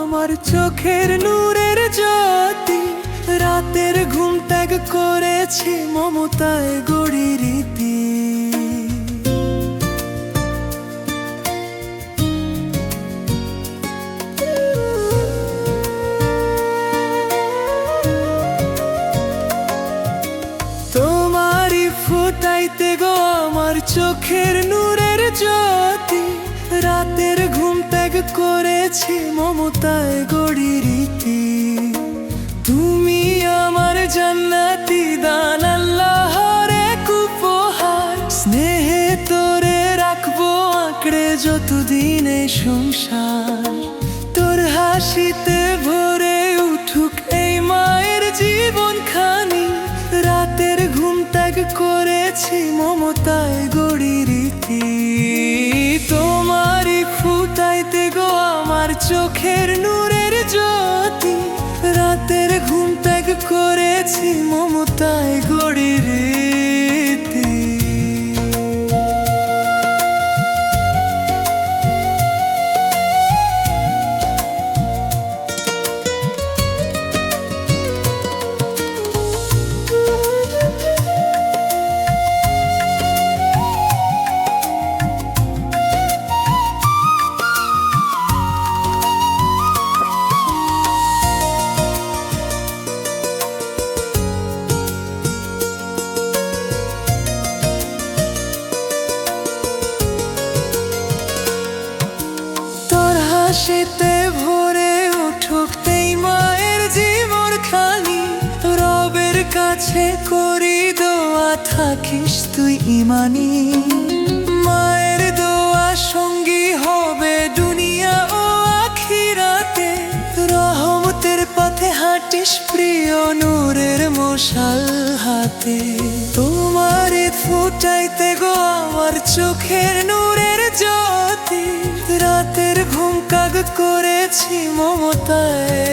আমার চোখের নূরের জ্যোতি, রাতের ঘুম ত্যাগ করেছি মমতায় গড়ি রীতি। তোমারই ফুটাইতে গো আমার চোখের নূরের জ্যোতি, রাতের ঘুম ত্যাগ করেছি মমতায় গড়ি রীতি। তুমি আমার জান্নাতি দান, আল্লাহর এক উপহার, স্নেহে তোরে রাখবো আঁকড়ে যতদিন এই সংসার। তোর হাসিতে ভরে উঠুক এই মায়ের জীবন খানি, রাতের ঘুম ত্যাগ করেছি মমতায় গড়ি রীতি। তোমারই ফুটাইতে গো আমার চোখের নূরের জ্যোতি, রাতের ঘুম ত্যাগ করেছি মমতায় গড়ি রীতি। হাসিতে ভরে উঠুক এই মায়ের জীবন খানি, রবের কাছে করি দোয়া থাকিস তুই ইমানি। মায়ের দোয়া সঙ্গী হবে দুনিয়া ও আখিরাতে, রহমতের পথে হাঁটিস প্রিয় নূরের মশাল হাতে। তোমারে ফুটাইতে গো আমার চোখের নূরের জ্যোতি, রাতের ঘুম কাগ করেছি মমতায়